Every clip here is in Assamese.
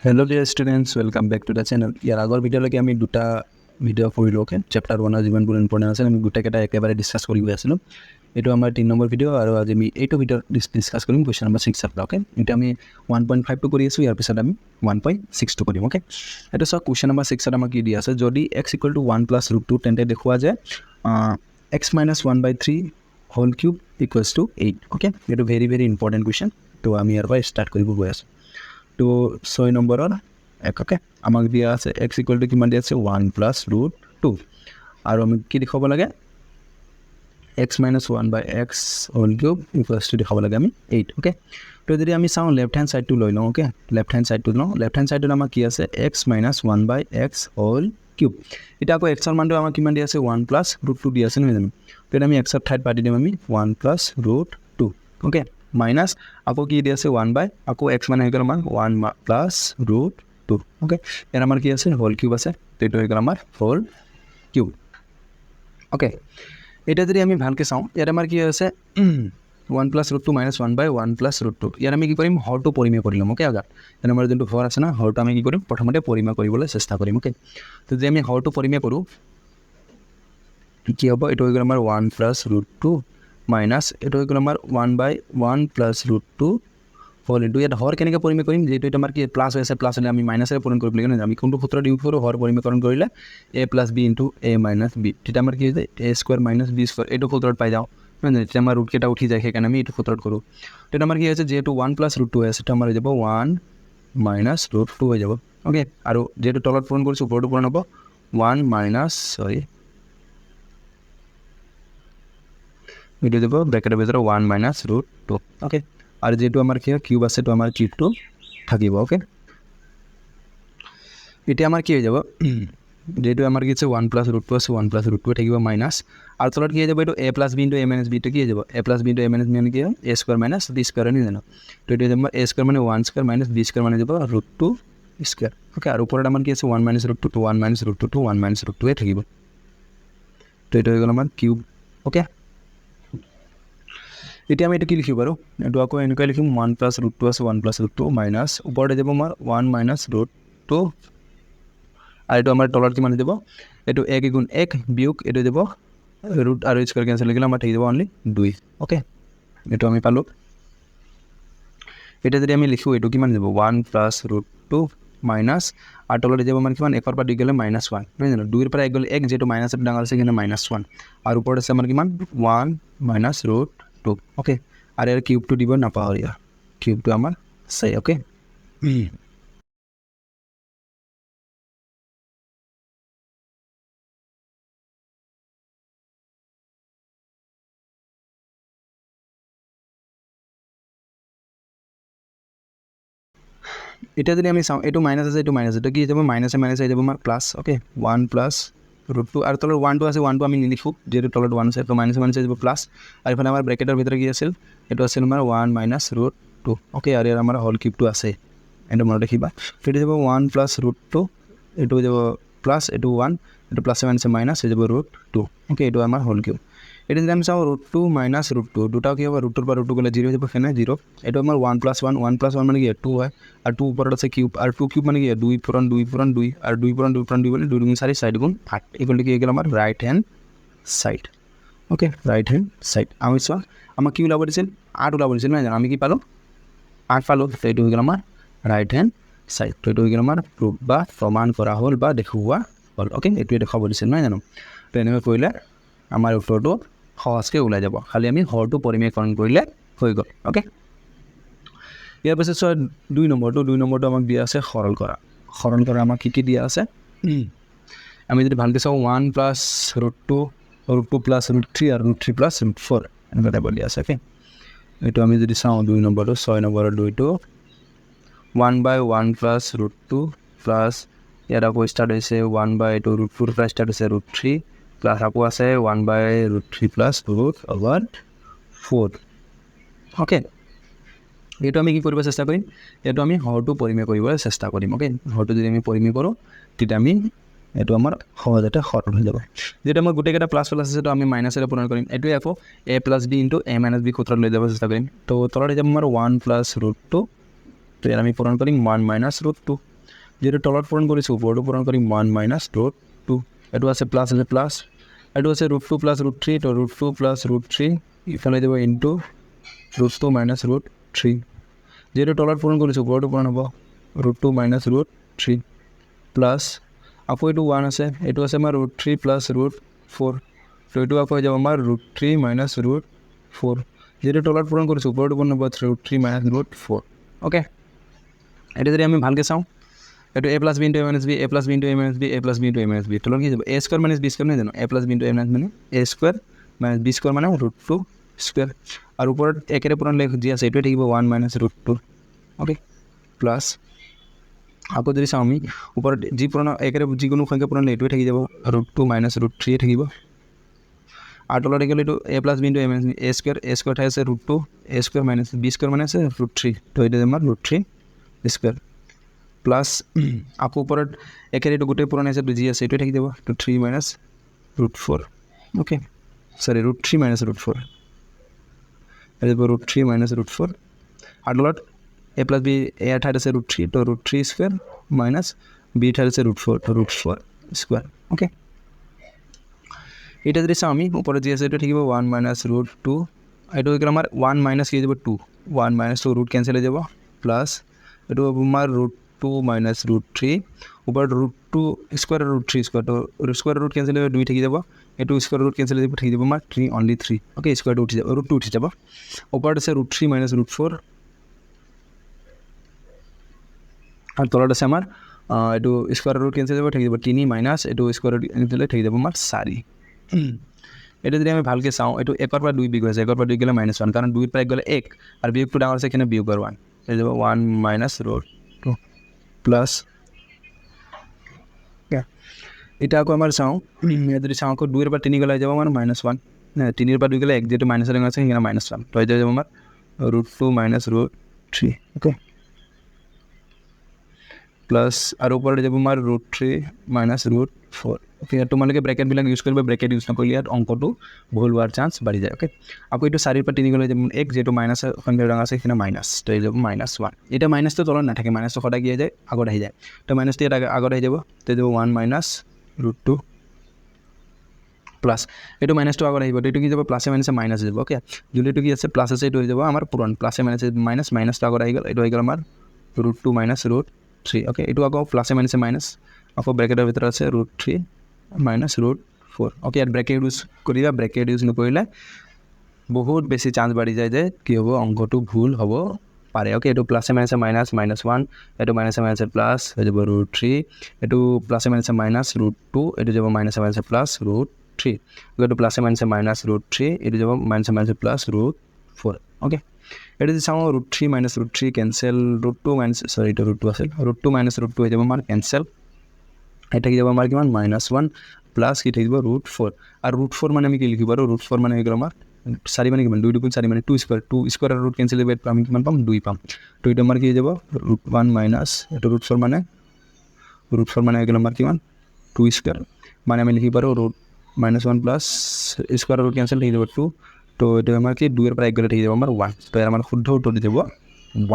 Hello dear students, welcome back to the channel. ইয়াৰ আগৰ ভিডিঅ'লৈকে আমি দুটা ভিডিঅ' কৰিলোঁ ওকে চেপ্টাৰ 1 যিমানবোৰ ইম্পৰ্টেণ্ট আছিল আমি গোটেইকেইটা একেবাৰে ডিছকাছ কৰি গৈ আছিলোঁ। এইটো আমাৰ 3 নম্বৰ ভিডিঅ' আৰু আজি আমি এইটো ভিডিঅ'ত ডিছকাছ কৰিম কুৱেশ্যন নম্বৰ 6 পৰা ওকে। এতিয়া আমি 1.5টো কৰি আছোঁ, ইয়াৰ পিছত আমি 1.6টো কৰিম ওকে। এইটো চাওক কুৱেশ্যন নম্বৰ 6ত আমাক কি দিয়া আছে, যদি x = 1 + √2 তেন্তে দেখুওৱা যে x - 1/3 হোল কিউব = 8 ওকে। এইটো ভেৰি ভেৰি ইম্পৰ্টেণ্ট কুৱেশ্যন, তো আমি ইয়াৰ পৰা ষ্টাৰ্ট কৰিব গৈ আছোঁ। তো 6 নম্বৰৰ ওকে আমাক দিয়া আছে x = কিমান দিয়া আছে 1 + √2 আৰু আমি কি দেখাব লাগে x - 1/x হোল কিউব = দেখাব লাগে আমি 8 ওকে। তো যদি আমি চাওঁ লেফ্ট হেণ্ড ছাইডটো লৈ লওঁ ওকে, লেফ্ট হেণ্ড ছাইডটো লওঁ। লেফ্ট হেণ্ড ছাইডত আমাৰ কি আছে x - 1/x হোল কিউব। এতিয়া আকৌ xৰ মানটো আমাক কিমান দিয়া আছে 1 + √2 দিয়া আছে নহয় জানো। তো আমি xৰ ঠাইত পাতি দিম আমি 1 + √2 ওকে মাইনাছ আকৌ কি দিয়া আছে 1 আকৌ x মানে হৈ গ'ল আমাৰ 1 + √2 ওকে। ইয়াৰ আমাৰ কি আছে হোল কিউব আছে, তো এইটো হৈ গ'ল আমাৰ হোল কিউব ওকে। এতিয়া যদি আমি ভালকৈ চাওঁ ইয়াত আমাৰ কি আছে 1 + √2 - 1/1 + √2। ইয়াত আমি কি কৰিম হৰটো পৰিমেয় কৰি ল'ম ওকে। আগত ইয়াত আমাৰ যোনটো হৰ আছে না, হৰটো আমি কি কৰিম প্ৰথমতে পৰিমেয় কৰিবলৈ চেষ্টা কৰিম ওকে। তো যদি আমি হৰটো পৰিমেয় কৰোঁ কি হ'ব, এইটো হৈ গ'ল আমাৰ 1 + √2 মাইনাছ এইটো হৈ গ'ল আমাৰ 1/1 + √2 হোল ইনটু ইয়াত হৰ কেনেকৈ পৰিমেয় কৰিম, যিহেতু এইটো আমাৰ কি প্লাছ হৈ আছে, প্লাছ হ'লে আমি মাইনাছেৰে পূৰণ কৰিব লাগিব নহয়। আমি কোনটো সূত্ৰত ইউজ কৰোঁ হৰ পৰিমেয়কৰণ কৰিলে a + b * a - b, তেতিয়া আমাৰ কি হৈ যায় a² - b², এইটো সূত্ৰত পাই যাওঁ নহয় জানো। তেতিয়া আমাৰ ৰুটকেইটা উঠি যায়, সেইকাৰণে আমি এইটো সূত্ৰত কৰোঁ। তেতিয়া আমাৰ কি হৈছে যিহেতু 1 + √2 হৈ আছে, সেইটো আমাৰ হৈ যাব 1 - √2 হৈ যাব ওকে। আৰু যিহেতু তলত পূৰণ কৰিছোঁ ওপৰতো পূৰণ হ'ব 1 - এইটো যাব ব্ৰেকেটৰ ভিতৰত 1 - √2 ওকে। আৰু যেহেতু আমাৰ কি হয় কিউব আছে, তো আমাৰ কিউবটো থাকিব ওকে। এতিয়া আমাৰ কি হৈ যাব যেহেতু আমাৰ কি আছে 1 + √2 আছে, 1 + √2 থাকিব মাইনাছ আৰু তলত কি হৈ যাব এইটো a + b * a - b, টো কি হৈ যাব a + b * a - b মানে কি হয় a² - b² নহয় জানো। তো এইটো যাব a² মানে 1² - b² মানে যাব √2² ওকে। আৰু ওপৰত আমাৰ কি আছে 1 - √2 টো 1 - √2 টো 1 - √2 থাকিব। তো এইটো হৈ গ'ল আমাৰ কিউব ওকে। এতিয়া আমি এইটো কি লিখিব পাৰোঁ, এইটো আকৌ এনেকৈ লিখিম 1 + √2 আছে, 1 + √2 মাইনাছ ওপৰতে যাব আমাৰ 1 - √2 আৰু এইটো আমাৰ তলত কিমান হৈ যাব, এইটো 1 * 1 বিয়োগ এইটো যাব ৰুট আৰু স্কুৱাৰ কেঞ্চেল হৈ গ'লে আমাৰ থাকি যাব অনলি 2 ওকে। এইটো আমি পালোঁ। এতিয়া যদি আমি লিখোঁ এইটো কিমান যাব 1 + √2 মাইনাছ আৰু তলত যাব আমাৰ কিমান 1 পৰা 2 গ'লে -1 নহয় জানো। 2 পৰা 1 গ'লে 1, যিহেতু মাইনাছ ডাঙৰ আছে সেইকাৰণে -1 আৰু ওপৰত আছে আমাৰ কিমান 1 - √2 ওকে। আৰু ইয়াৰ কিউবটো দিব নাপাহৰিয়া, কিউবটো আমাৰ চাই ওকে। এতিয়া যদি আমি চাওঁ এইটো মাইনাছ আছে, এইটো মাইনাছ, এইটো কি হৈ যাব মাইনাছে মাইনাছে হৈ যাব আমাৰ প্লাছ ওকে। 1 + √2 আৰু তলত 1টো আছে, 1টো আমি নিলিখোঁ যিহেতু তলত 1 আছে, তো মাইনাছে মাইনাছে হৈ যাব প্লাছ আৰু ইফালে আমাৰ ব্ৰেকেটৰ ভিতৰত কি আছিল, এইটো আছিল আমাৰ 1 - √2 ওকে। আৰু ইয়াৰ আমাৰ হোল কিউবটো আছে, এইটো মনত ৰাখিবা। তো এইটো যাব 1 + √2, এইটো হৈ যাব প্লাছ, এইটো 1, এইটো প্লাছে মাইনাছে মাইনাছ হৈ যাব √2 ওকে। এইটো আমাৰ হোল কিউব। এইটো যদি আমি চাওঁ √2 - √2 দুটাও কি হ'ব, √2 পৰা √2 গ'লে 0 হৈ যাব, সেনে 0। এইটো আমাৰ 1 + 1, 1 + 1 মানে কি 2 হয়, আৰু 2 ওপৰত আছে কিউব, আৰু 2 কিউব মানে কি 2 পূৰণ 2 পূৰণ 2 আৰু 2 পূৰণ 2 পূৰণ 2 বুলি 2 × 4 = 4 × 8 ইকুৱেল টু কি হৈ গ'ল আমাৰ right hand side okay. Right hand side আমি চোৱা আমাক কি ওলাব দিছিল 8 ওলাব দিছিল নহয় জানো, আমি কি পালোঁ 8 পালোঁ। তো এইটো হৈ গ'ল আমাৰ ৰাইট হেণ্ড ছাইড। তো এইটো হৈ গ'ল আমাৰ প্ৰুফ বা প্ৰমাণ কৰা হ'ল বা দেখুওৱা হ'ল ওকে। এইটোৱে দেখাব দিছিল নহয় জানো। তো এনেকৈ কৰিলে আমাৰ উত্তৰটো সহজকৈ ওলাই যাব, খালি আমি হৰটো পৰিমেয়কৰণ কৰিলে হৈ গ'ল ওকে। ইয়াৰ পিছত চোৱা 2 নম্বৰটো আমাক দিয়া আছে সৰল কৰা। সৰল কৰা আমাক কি দিয়া আছে, আমি যদি ভালকৈ চাওঁ 1 + √2, √2 + √3 আৰু √3 + √4 এনেকুৱা টাইপৰ দিয়া আছে ওকে। এইটো আমি যদি চাওঁ 2 নম্বৰটো 6 নম্বৰৰ 2টো 1/1 + √2 প্লাছ ইয়াত আকৌ ষ্টাৰ্ট হৈছে 1/√2 পৰা ষ্টাৰ্ট হৈছে √3 প্লাছ আকৌ আছে 1/√3 + √4 ওকে। এইটো আমি কি কৰিব চেষ্টা কৰিম, এইটো আমি হৰটো পৰিমেয় কৰিবলৈ চেষ্টা কৰিম ওকে। হৰটো যদি আমি পৰিমেয় কৰোঁ তেতিয়া আমি এইটো আমাৰ সহজতে সৰল হৈ যাব। যিহেতু আমাৰ গোটেইকেইটা প্লাছ প্লাছ আছে, তো আমি মাইনাছেৰে পূৰণ কৰিম। এইটোৱে আকৌ a + b * a - b সূত্ৰত লৈ যাব চেষ্টা কৰিম। তো তলত হৈ যাব আমাৰ 1 + √2, তো ইয়াত আমি পূৰণ কৰিম 1 - √2 যিহেতু তলত পূৰণ কৰিছোঁ ওপৰতো পূৰণ কৰিম 1 মাইনাছ ৰুট 2 এইটো আছে প্লাছ এইটো আছে √2 প্লাছ √3 তো √2 প্লাছ √3 ইফালে যাব ইনটু √2 মাইনাছ √3 যেহেতু তলত পূৰণ কৰিছোঁ ওপৰতো পূৰণ হ'ব √2 মাইনাছ √3 প্লাছ আকৌ এইটো 1 আছে এইটো আছে আমাৰ √3 প্লাছ √4 তো এইটো আকৌ হৈ যাব আমাৰ √3 মাইনাছ √4 যেহেতু তলত পূৰণ কৰিছোঁ ওপৰতো পূৰণ হ'ব √3 মাইনাছ √4 অ'কে এইটো যদি আমি ভালকৈ চাওঁ এইটো a plus b into a minus b a plus b into a minus b a plus b into a minus b তলত কি যাব a square minus b square নহয় জানো a plus b into a minus মানে a square minus b square মানে √2 স্কোৱাৰ আৰু ওপৰত একেৰে পূৰণ যি আছে এইটোৱে থাকিব 1 মাইনাছ √2 অ'কে প্লাছ আকৌ যদি চাওঁ আমি ওপৰত যি পূৰণ একেৰে যিকোনো সংখ্যা পূৰণ এইটোৱে থাকি যাব √2 মাইনাছ √3 থাকিব আৰু তলত থাকিলে এইটো a plus b into a minus b a square ঠাই আছে √2 a square minus b square মানে আছে √3 তো এইটো আমাৰ √3 স্কোৱাৰ প্লাছ আকৌ ওপৰত একেৰে এইটো গোটেই পূৰণ আছে যি আছে এইটোৱে থাকি যাব তো 3 মাইনাছ √4 অ'কে সৰি √3 মাইনাছ √4 এইটো √3 মাইনাছ √4 আৰু তলত a প্লাছ বি এৰ ঠাইত আছে √3 তো √3 স্কোৱাৰ মাইনাছ বি ঠাইত আছে √4 তো √4 স্কোৱাৰ অ'কে এটা যদি চাওঁ আমি ওপৰত যি আছে এইটো থাকিব 1 মাইনাছ √2 এইটো হৈ গ'ল আমাৰ 1 মাইনাছ কি হৈ যাব 2 1 মাইনাছ 2 ৰুট কেঞ্চেল হৈ যাব প্লাছ এইটো হ'ব আমাৰ √2 মাইনাছ √3 ওপৰত √2 স্কোৱাৰ √3 স্কোৱাৰ তো স্কোৱাৰ ৰুট কেঞ্চেল হৈ 2 থাকি যাব এইটো স্কোৱাৰ ৰুট কেঞ্চেল হৈ যাব থাকি যাব আমাৰ 3 অনলি 3 অ'কে স্কোৱাৰটো উঠি যাব √2 উঠি যাব ওপৰত আছে √3 মাইনাছ √4 আৰু তলত আছে আমাৰ এইটো স্কোৱাৰ ৰুট কেঞ্চেল যাব থাকি যাব 3 মাইনাছ এইটো স্কোৱাৰ ৰুট কেঞ্চেল হৈ থাকি যাব আমাৰ 4 এইটো যদি আমি ভালকৈ চাওঁ এইটো 1 পৰা 2 বিয়োগ হৈছে 1 পৰা 2 গ'লে -1 কাৰণ 2 পৰা 1 গ'লে 1 আৰু বিয়োগটো ডাঙৰ আছে সেইকাৰণে বিয়োগৰ 1 হৈ যাব 1 মাইনাছ √2 প্লাছ এটা আকৌ আমাৰ চাওঁ যদি চাওঁ আকৌ 2 পৰা 3 গ'লে হৈ যাব আমাৰ -1 3 পৰা 2 গ'লে 1 যেহেতু মাইনাছ ডাঙৰ আছে সেইকাৰণে -1 তো হৈ যাব আমাৰ √2 মাইনাছ √3 অ'কে প্লাছ আৰু ওপৰত যাব আমাৰ √3 মাইনাছ √4 অ'কে তোমালোকে ব্ৰেকেটবিলাক ইউজ কৰিব ব্ৰেকেট ইউজ নকৰিলে ইয়াত অংকটো ভুল হোৱাৰ চান্স বাঢ়ি যায় অ'কে আকৌ এইটো 4 পৰা 3 গ'লে যাব 1 যেহেতু মাইনাছ সংখ্যা ডাঙৰ আছে সেইকাৰণে মাইনাছ তো হৈ যাব -1 এতিয়া মাইনাছটো তলত নাথাকে মাইনাছটো সদায় কি হৈ যায় আগত আহি যায় তো মাইনাছটো ইয়াত আগত আহি যাব তো যাব 1 মাইনাছ √2 প্লাছ এইটো মাইনাছটো আগত আহিব তো এইটো কি যাব প্লাছে মাইনাছে মাইনাছ হৈ যাব অ'কে যোনটো এইটো কি আছে প্লাছ আছে এইটো হৈ যাব আমাৰ পুৰণ প্লাছে মাইনাছে মাইনাছটো আগত আহি গ'ল এইটো আহি গ'ল আমাৰ √2 মাইনাছ √3 অ'কে এইটো আকৌ প্লাছে মাইনাছে মাইনাছ আকৌ ব্ৰেকেটৰ ভিতৰত আছে √3 মাইনাছ √4 অ'কে ইয়াত ব্ৰেকেট ইউজ কৰিবা ব্ৰেকেট ইউজ নকৰিলে বহুত বেছি চান্স বাঢ়ি যায় যে কি হ'ব অংকটো ভুল হ'ব পাৰে অ'কে এইটো প্লাছে মাইনাছে মাইনাছ -1 এইটো মাইনাছে মাইনাছে প্লাছ হৈ যাব √3 এইটো প্লাছে মাইনাছে মাইনাছ √2 এইটো যাব মাইনাছে মাইনাছে প্লাছ √3 এইটো প্লাছে মাইনাছে মাইনাছ √3 এইটো যাব মাইনাছে মাইনাছে প্লাছ √4 অ'কে এইটো যদি চাওঁ √3 মাইনাছ √3 কেঞ্চেল √2 মাইনাছ সৰি এইটো √2 আছিল √2 মাইনাছ √2 হৈ যাব আমাৰ কেঞ্চেল এটা কি যাব আমাৰ কিমান -1 প্লাছ কি থাকিব √4 আৰু √4 মানে আমি কি লিখিব আৰু √4 মানে হৈ গ'ল আমাৰ 4 মানে কিমান 2 2 4 মানে 2 স্কোৱাৰ আৰু ৰুট কেঞ্চেল হৈ আমি কিমান পাম 2 পাম তো এইটো আমাৰ কি হৈ যাব √1 মাইনাছ এইটো √4 মানে হৈ গ'ল আমাৰ কিমান 2 স্কোৱাৰ মানে আমি লিখিব পাৰোঁ -1 প্লাছ স্কোৱাৰ ৰুট কেঞ্চেল থাকি যাব 2 তো এইটো আমাৰ কি 2 পৰা 1 গ'লে থাকি যাব আমাৰ 1 তো ইয়াৰ আমাৰ শুদ্ধ উত্তৰ দি যাব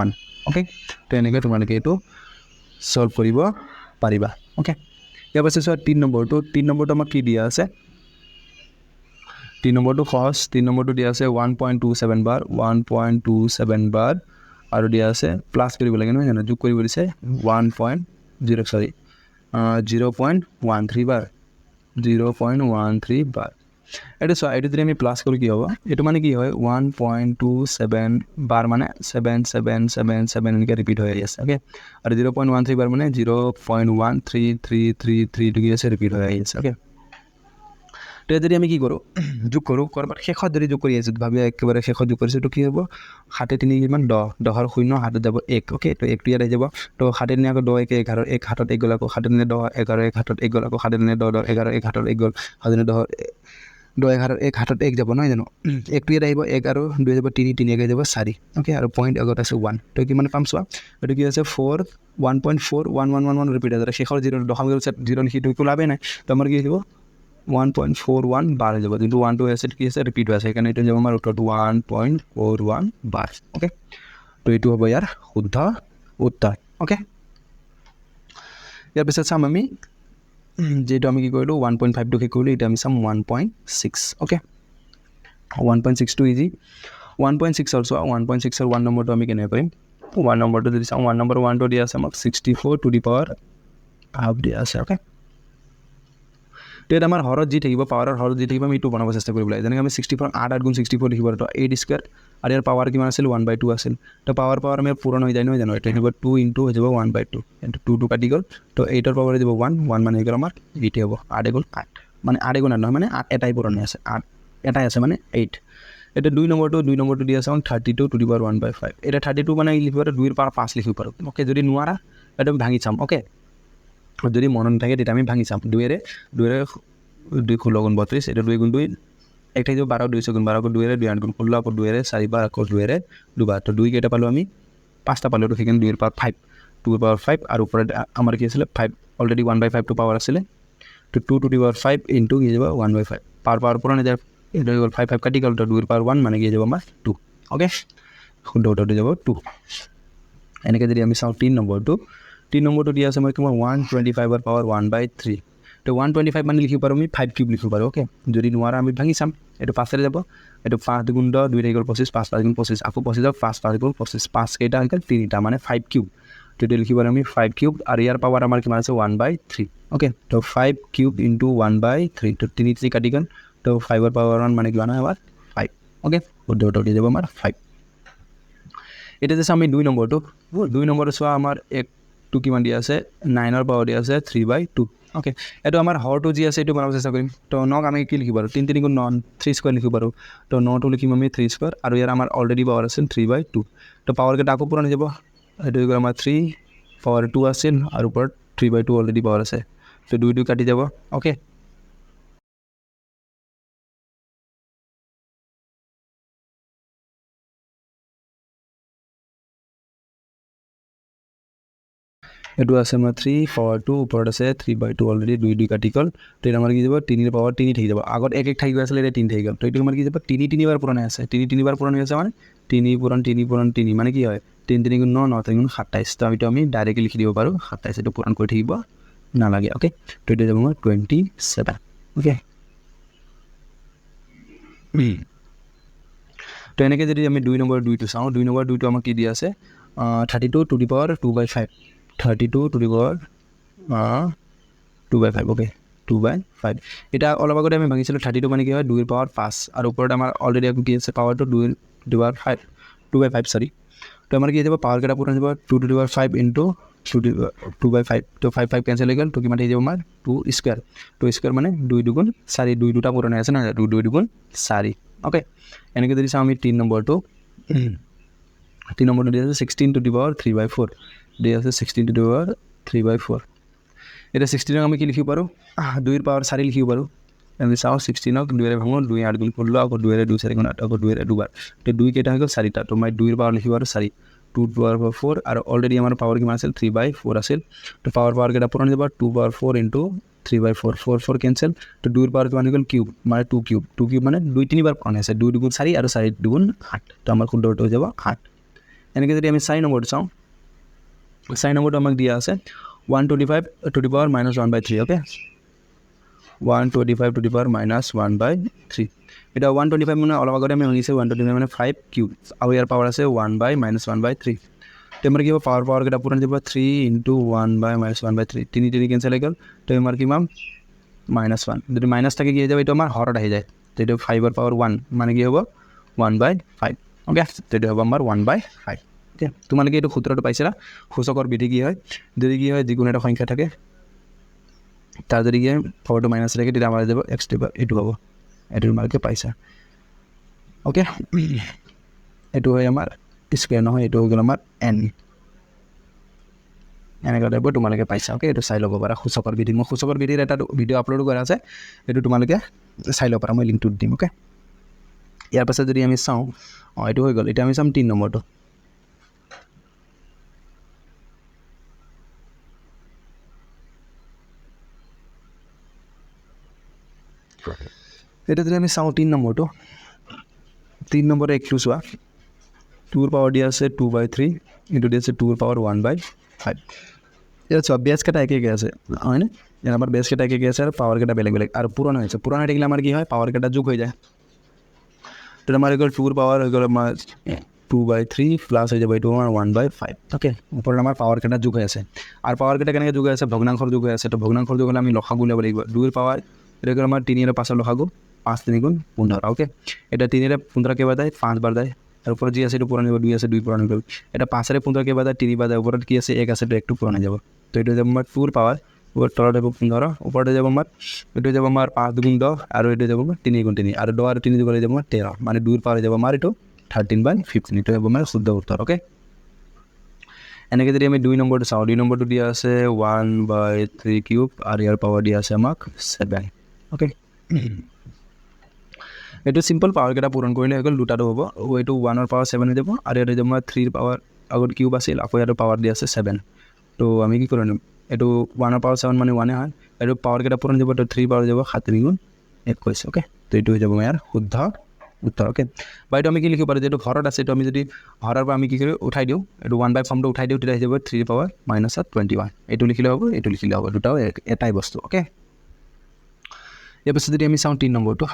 1 অ'কে তো এনেকৈ তোমালোকে এইটো সলভ কৰিব পাৰিবা অ'কে ইয়াৰ পাছত চোৱা 3 নম্বৰটো আমাক কি দিয়া আছে 3 নম্বৰটো সহজ 3 নম্বৰটো দিয়া আছে 1.27 বাৰ 1.27 বাৰ আৰু দিয়া আছে প্লাছ কৰিব লাগে নহয় জানো যোগ কৰিব দিছে 0.13 বাৰ 0.13 বাৰ এইটো চোৱা এইটো যদি আমি প্লাছ কৰোঁ কি হ'ব এইটো মানে কি হয় 1.27 বাৰ মানে 7 এনেকৈ ৰিপিট হৈ আহি আছে অ'কে আৰু 0.13 বাৰ মানে 0.133333 কি আছে ৰিপিট হৈ আহি আছে অ'কে তো যদি আমি কি কৰোঁ যোগ কৰোঁ ক'ৰবাত শেষত যদি যোগ কৰি আছোঁ ভাবি একেবাৰে শেষত যোগ কৰিছোঁ তো কি হ'ব 7 3 কিমান 10 10ৰ 0 হাতত যাব 1 অ'কে তো 1টো ইয়াত আহি যাব তো 7 3 আকৌ 10 1 11 1 হাতত 1 গ'ল আকৌ 7 3 10 11 1 হাতত 1 গ'ল আকৌ 7 3 10 11 1 হাতত 1 গ'ল 7 3 10 10 11 1 হাতত 1 যাব নহয় জানো 1টো ইয়াত আহিব 1 আৰু 2 যাব 3 3 1 যাব 4 অ'কে আৰু পইণ্ট আগত আছে 1 তো কিমান পাম চোৱা এইটো কি আছে 1.4111 ৰিপিট আছে শেষৰ 0 দশম গ'ল 0 লিখিটো একো লাভেই নাই তো আমাৰ কি আহিব 1.41 বাৰ হৈ যাব যোনটো 1 2 আছে কি আছে ৰিপিট হৈ আছে সেইকাৰণে এইটো যাব আমাৰ উত্তৰটো 1.41 বাৰ অ'কে তো এইটো হ'ব ইয়াৰ শুদ্ধ উত্তৰ অ'কে ইয়াৰ পিছত চাম আমি যেটো আমি কি কৰিলোঁ 1.5 টো কি কৰিলোঁ এটা আমি চাম 1.6 ওকে 1.6 টো ইজি 1.6 অলসো 1.6 এর 1 নম্বৰটো আমি কেনে কৰিম 1 নম্বৰটো যদি চাম 1 নম্বৰ 1 টো দিয়া আছে আমাক 64 টু দি পাৱাৰ হাফ দিয়া আছে ওকে তো এটা আমাৰ হৰত যি থাকিব পাৱাৰৰ হৰত যি থাকিব আমি এইটো বনাব চেষ্টা কৰিব লাগে যেনেকৈ আমি 64 8 8 গুণ 64 লিখিব তো 8 স্কয়াৰ আৰু ইয়াৰ পাৱাৰ কিমান আছিল 1/2 আছিল তো পাৱাৰ আমি পূৰণ হৈ যায় নহয় জানো এটা হ'ব 2 ইনটু হৈ যাব 1/2 ইনটু 2 টো কাটি গ'ল তো 8 ৰ পাৱাৰ হৈ যাব 1 মানে হৈ গ'ল আমাৰ 8 হ'ব 8 গুণ 8 মানে 8 গুণ নহয় মানে 8 এটাই পূৰণ আছে 8 এটাই আছে মানে 8 এটা 2 নম্বৰটো দি আছে 32 টু দি পাৱাৰ 1/5 এটা 32 মানে লিখিব পাৰো 2 ৰ পাৱাৰ 5 লিখিব পাৰো ওকে যদি নোৱাৰা এটা ভাঙি চাম ওকে যদি মনত থাকে তেতিয়া আমি ভাঙি চাম 2 এৰে 2 16 গুণ 32 এটা 2 গুণ 2 একটা যে 12 200 গুণ 12 2 এৰে 2 8 গুণ 16 আকৌ 2 এৰে 4 বাৰ আকৌ 2 এৰে 2 বাৰ তো 2 কেইটা পালো আমি 5টা পালো তো সেখানে 2 এর পাওয়ার 5 2 এর পাওয়ার 5 আর উপরে আমার কি আছিল 5 অলরেডি 1/5 তো পাওয়ার আছিল তো 2 টু দি পাওয়ার 5 ইনটু কি যাব 1/5 পাওয়ার পুরো যায় এটা হল 5 5 কাটি গেল তো 2 এর পাওয়ার 1 মানে কি যাব আমার 2 ওকে শুদ্ধটা যাব 2 এনেকে যদি আমি চাও 3 নম্বৰটো দিয়া আছে মই কিমান 125 এৰ পাওয়াৰ 1/3 তো 125 মানে লিখিব পাৰো আমি 5 কিউব লিখিব পাৰো ওকে যদি নোৱাৰা আমি ভাঙি চাম এটো 5 এৰে যাব এটো 5 গুণ 10 2 গল 25 5 5 গুণ 25 আকৌ 25 যাব 5 গুণ 25 5 কেইটা হল 3টা মানে 5 কিউব তো এটা লিখিব পাৰো আমি 5 কিউব আৰু ইয়াৰ পাৱাৰ আমাৰ কিমান আছে 1/3 ওকে তো 5 কিউব ইনটু 1/3 তো 3 3 কাটি গল তো 5 এর পাওয়ার 1 মানে কিমান হয় আমাৰ 5 ওকে শুদ্ধটো দি যাব আমাৰ 5 এটা যে আমি 2 নম্বৰটো চোৱা আমাৰ 1 টু কিমান দিয়া আছে 9 এৰ পাওয়াৰ দিয়া আছে 3/2 ওকে এটো আমাৰ হৰটো যি আছে এটো বনাব চেষ্টা কৰিম তো নক আমি কি লিখিব পাৰো 3 3 গুণ 9 3 স্কয়াৰ লিখিব পাৰো তো 9 টো লিখিম আমি 3 স্কয়াৰ আৰু ইয়াৰ আমাৰ অলৰেডি পাৱাৰ আছে 3/2 তো পাৱাৰ কেটা আকৌ পুৰণ হৈ যাব এটো হৈ গ'ল আমাৰ 3 পাৱাৰ 2 আছিল আৰু ওপৰত 3/2 অলৰেডি পাৱাৰ আছে তো 2 2 কাটি যাব ওকে এটো আছে আমাৰ 3 পাৱাৰ 2 ওপৰত আছে 3/2 অলৰেডি 2 2 কাটি গল তো এটা আমাৰ কি যাব 3 এৰ পাৱাৰ 3 থাকি যাব আগত 1 1 থাকি আছিল এটা 3 থাকি গল তো এটো আমাৰ কি যাব 3 3 বাৰ পুৰণ আছে 3 3 বাৰ পুৰণ হৈ আছে মানে 3 পুৰণ 3 মানে কি হয় 3 3 গুণ 9 9 3 গুণ 27 তো আমি ডাইৰেক্টলি লিখি দিব পাৰো 27 এটো পুৰণ কৰি থাকিব নালাগে ওকে তো এটা যাব আমাৰ 27 ওকে তো এনেকে যদি আমি 2 নম্বৰ 2 টো চাও 2 নম্বৰ 2 টো আমাক কি দিয়া আছে 32 to the power 2/5 32 to the power 2/5 okay 2/5 এটা অলপ আগতে আমি ভাঙিছিল 32 মানে কি হয় 2 এর পাওয়ার 5 আর উপৰত আমাৰ অলৰেডি কি আছে পাৱাৰটো 2 টু দি পাৱাৰ 5 2/5 সৰি তো আমাৰ কি যাব পাৱাৰ কেটা পুৰো যাব 2 টু দি পাৱাৰ 5 ইনটু 2/5 তো 5 5 ক্যান্সেল হৈ গ'ল তো কিমান হৈ যাব আমাৰ 2 স্কয়ার 2 স্কয়ার মানে 2 2 গুণ 4 2 দুটা পুরো আছে না 2 2 গুণ 4 ওকে এনেকে যদি চাও আমি 3 নম্বৰটো 3 নম্বৰটো দিয়া আছে 16 টু দি পাৱাৰ 3/4 দিয়া আছে 16 টু দি পাৱাৰ 3/4 এটা 16 আমি কি লিখিব পাৰো 2 এৰ পাওয়াৰ 4 লিখিব পাৰো আমি চাও 16 ক 2 এর ভাঙো 2 8 গুণ 16 আকৌ 2 এর 2 4 গুণ 8 আকৌ 2 এর 2 বার তো 2 কেটা হৈ গল 4টা তো মই 2 এর পাওয়ার লিখিব পাৰো 4 2 টু পাওয়াৰ 4 আৰু অলৰেডি আমাৰ পাওয়ার কিমান আছিল 3/4 আছিল তো পাওয়ার কেটা পুরন যাব 2 পাওয়ার 4 ইনটু 3/4 4 4 ক্যান্সেল তো 2 এর পাওয়ার কিমান হৈ গল কিউব মানে 2 কিউব মানে 2 3 বাৰ পুৰন আছে 2 2 গুণ 4 আৰু 4 2 গুণ 8 তো আমাৰ শুদ্ধটো হৈ যাব 8 এনেকে যদি আমি 4 নম্বৰটো চাও 4 নম্বৰটো আমাক দিয়া আছে 125 to the power minus 1/3 okay 125 to the power minus 1/3 এটা 125 মানে অলপ আগতে আমি শুনিছে 125 মানে 5 কিউব আৰু ইয়াৰ পাৱাৰ আছে 1/-1/3 তেমৰ কি পাৱাৰ কেটা পুৰণ দিব 3 into 1/-1/3 3 3 ক্যান্সেল হৈ গল তো আমাৰ কিমান -1 যদি মাইনাস থাকে কি হৈ যাব এটা আমাৰ হৰত আহি যায় তো এটা 5 এৰ পাৱাৰ 1 মানে কি হ'ব 1/5 ওকে তো এটা হ'ব আমাৰ 1/5 ওকে তোমালোকে এইটো সূত্ৰটো পাইছিলা সূচকৰ বিধি কি হয় যদি কি হয় যিকোনো এটা সংখ্যা থাকে তার যদি কি পাৱাৰটো মাইনাস থাকে তেতিয়া আমাৰ যাব x টেবল এটো হ'ব এটো তোমালোকে পাইছা ওকে এটো হয় আমাৰ স্কয়াৰ নহয় এটো হৈ গল আমাৰ n এনেকৈ টাইপৰ তোমালোকে পাইছা ওকে এটো চাই ল'ব পাৰা সূচকৰ বিধি মই সূচকৰ বিধিৰ এটা ভিডিও আপলোড কৰা আছে এটো তোমালোকে চাই ল'ব পাৰা মই লিংকটো দিম ওকে ইয়াৰ পাছত যদি আমি চাও এটো হৈ গল এটা আমি চাম 3 নম্বৰটো এটা যদি আমি চাও 3 নম্বৰটো 3 নম্বৰে একটু চোৱা 2 এর পাওয়ার দিয়া আছে 2/3 ইনটু দিয়া আছে 2 এর পাওয়ার 1/5 এটা সব বেস কেটা একে একে আছে হয় না যেন আমার বেস কেটা একে একে আছে আর পাওয়ার কেটা বেলেগ বেলেগ আর পুরনো হয়েছে পুরনো হয়ে গেলে আমার কি হয় পাওয়ার কেটা যোগ হয়ে যায় তো আমার এগুলো 2 পাওয়ার এগুলো আমার 2/3 প্লাস হয়ে যাবে এটা আমার 1/5 ওকে উপরে আমার পাওয়ার কেটা যোগ হয়ে আছে আর পাওয়ার কেটা কেন যোগ হয়ে আছে ভগ্নাংশর যোগ হয়ে আছে তো ভগ্নাংশর যোগ হলে আমি লসাগু নেব লাগিব 2 পাওয়ার এটা করে আমার 3 এর পাশে লসাগু 5 3 গুণ 15 ওকে এটা 3 এর 15 কে বাদ দেয় 5 বার দেয় আর উপরে যে আছে এটা পুরানো যাবে 2 আছে 2 পুরানো যাবে এটা 5 এর 15 কে বাদ দেয় 3 বাদ দেয় উপরে কি আছে 1 আছে এটা একটু পুরানো যাবে তো এটা যাবে আমার 2 পাওয়ার উপর তলা যাবে 15 উপরে যাবে আমার এটা যাবে আমার 5 গুণ 10 আর এটা যাবে আমার 3 গুণ 3 আর 10 আর 3 যোগ করে যাবে আমার 13 মানে 2 পাওয়ার যাবে আমার এটা 13/15 এটা হবে আমার শুদ্ধ উত্তর ওকে এনেকে যদি আমি 2 নম্বরটা চাওঁ 2 নম্বৰটো দিয়া আছে 1/3 কিউব আর ইয়ার পাওয়ার দিয়া আছে আমাক 7 ওকে এইটো সিম্পল পাওয়ার কেটা পূরণ কৰিলে হৈ গ'ল দুটাটো হ'ব এইটো 1 ৰ পাওয়াৰ 7 হৈ যাব আৰু ইয়াত যাব 3 ৰ পাওয়াৰ আগত কিউব আছিল আকৌ ইয়াৰ পাওয়াৰ দিয়া আছে 7 তো আমি কি কৰিম এইটো 1 ৰ পাওয়ার 7 মানে 1 হয় এইটো পাওয়ার কেটা পূরণ যাব তো 3 পাওয়ার যাব 7 গুণ 21 ওকে তো এইটো হৈ যাব ইয়াৰ শুদ্ধ উত্তৰ ওকে বা এইটো আমি কি লিখিব পাৰোঁ যেটো ঘৰত আছে এইটো আমি যদি ঘৰৰ পৰা আমি কি কৰি উঠাই দিওঁ এইটো 1/5 ফৰ্মটো উঠাই দিওঁ তেতিয়া হৈ যাব 3 পাওয়ার -21 এইটো লিখিলে হ'ব এইটো লিখিলে হ'ব দুটাও এটাই বস্তু ওকে ইয়াৰ পিছত যদি আমি চাওঁ 3 নম্বৰটো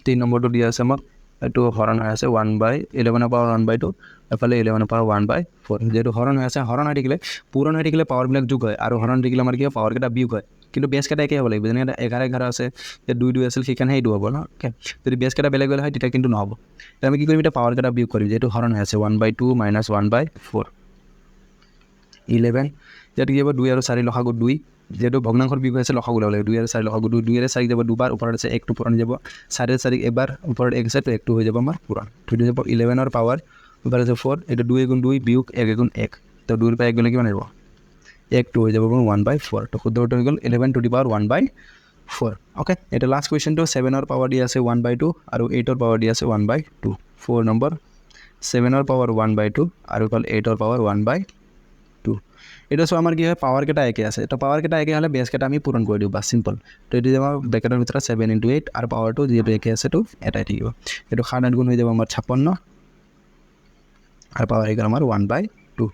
3 নম্বৰটো দিয়া আছে আমাক এইটো হৰণ হৈ আছে 1/11 পাওয়ার 1/2 এফালে 11 পাওয়ার 1/4 যেটো হরণ হৈ আছে হরণ হৈ থাকিলে পূরণ হৈ থাকিলে পাওয়ারবিলাক যোগ হয় আৰু হৰণ থাকিলে আমাৰ কি হয় পাওয়ার কেটা বিয়োগ হয় কিন্তু বেস কেটা একে হ'ব লাগিব যেনে 11 আছে যে 2 2 আছিল সেইখানে এইটো হ'ব না ওকে যদি বেস কেটা বেলেগ বেলেগ হয় তেতিয়া কিন্তু নহ'ব তেতিয়া আমি কি কৰিম এটা পাওয়াৰ কেটা বিয়োগ কৰিম যেটো হরণ হৈ আছে 1/2 - 1/4 11 ইয়াত কি হ'ব 2 আৰু 4 লসাগু 2 যেটো ভগ্নাংশৰ বিয়োগ আছে লসাগু ল'ব লাগিব 2 আৰু 4 লসাগু 2 2 এৰ 4 যাব দুবাৰ উপৰত আছে 1 টো পুৰন যাব 4 এৰ 4 এবাৰ উপৰত 1 আছে তো 1 টো হৈ যাব আমাৰ পুৰন তো যাব 11 ৰ পাওয়াৰ উপৰত আছে 4 এটা 2 গুণ 2 বিয়োগ 1 গুণ 1 তো 2 ৰ পৰা 1 গ'লে কিমান আহিব 1 টো হৈ যাব 1/4 তো শুদ্ধ উত্তৰ হৈ গ'ল 11 টু দি পাওয়াৰ 1/4 ওকে এটা লাস্ট কোৱেশ্চনটো 7 ৰ পাওয়াৰ দিয়া আছে 1/2 আৰু 8 ৰ পাওয়াৰ দিয়া আছে 1/2 4 নম্বৰ 7 ৰ পাওয়াৰ 1/2 আৰু 8 ৰ পাওয়ার 1/2 এটা সো আমার কি হয় পাওয়ার কেটা একে আছে তো পাওয়ার কেটা একে হলে বেস কেটা আমি পূরণ করে দিও বাস সিম্পল তো এটি আমার ব্র্যাকেটের ভিতরে 7 × 8 আর পাওয়ারটো যেহেতু একে আছে তো এটাই থাকিব এটা 7 গুণ হয়ে যাব আমার 56 আর পাওয়ার হয়ে গেল আমার 1/2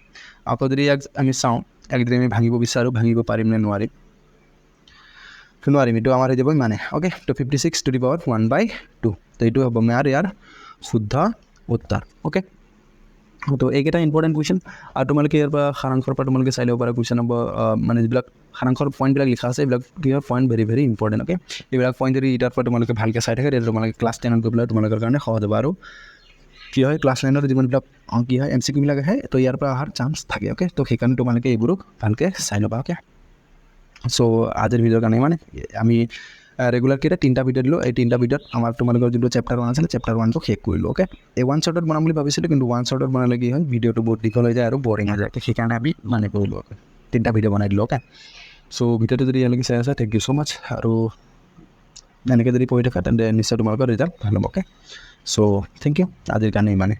আকৌ যদি আমি চাওঁ একদিন আমি ভাঙিব বিচাৰোঁ ভাঙিব পাৰিম নে নোৱাৰিম এইটো আমাৰ হৈ যাব মানে ওকে তো 56 টু দি পাওয়াৰ 1/2 তো এইটো হ'ব আমাৰ ইয়াৰ শুদ্ধ উত্তৰ ওকে তো এইকেইটা ইম্পৰ্টেণ্ট কুৱেশ্যন আৰু তোমালোকে ইয়াৰ পৰা সাৰাংশৰ পৰা তোমালোকে চাই ল'ব পাৰা কুৱেশ্যন হ'ব মানে যিবিলাক সাৰাংশৰ পইণ্টবিলাক লিখা আছে এইবিলাক কি হয় point very very important okay এইবিলাক পইণ্ট যদি ইয়াৰ পৰা তোমালোকে ভালকৈ চাই থাকে তেতিয়া তোমালোকে ক্লাছ 10ত গৈ পেলাই তোমালোকৰ কাৰণে সহজ হ'ব আৰু কি হয় ক্লাছ 9ৰ যিমানবিলাক কি হয় MCQ বিলাক আহে তো ইয়াৰ পৰা অহাৰ চান্স থাকে ওকে তো সেইকাৰণে তোমালোকে এইবোৰক ভালকৈ চাই ল'বা ওকে সো আজিৰ ভিডিঅ'ৰ কাৰণে মানে আমি ৰেগুলাৰ কেইটা 3টা ভিডিঅ' দিলোঁ এই 3টা ভিডিঅ'ত আমাৰ তোমালোকৰ যোনটো চেপ্টাৰ 1 আছিলে চেপ্টাৰ 1টো শেষ কৰিলোঁ ওকে এই 1 শ্বৰ্টত বনাম বুলি ভাবিছিলোঁ কিন্তু 1 শ্বৰ্টত বনালে কি হয় ভিডিঅ'টো বহুত দীঘল হৈ যায় আৰু বৰিং হৈ যায় সেইকাৰণে আমি মানে কৰিলোঁ ওকে 3টা ভিডিঅ' বনাই দিলোঁ ওকে সো ভিডিঅ'টো যদি ইয়ালৈকে চাই আছা থেংক ইউ ছ' মাছ আৰু এনেকৈ যদি পঢ়ি থাকা তেন্তে নিশ্চয় তোমালোকৰ ৰিজাল্ট ভাল হ'ব ওকে সো থেংক ইউ আজিৰ কাৰণে ইমানে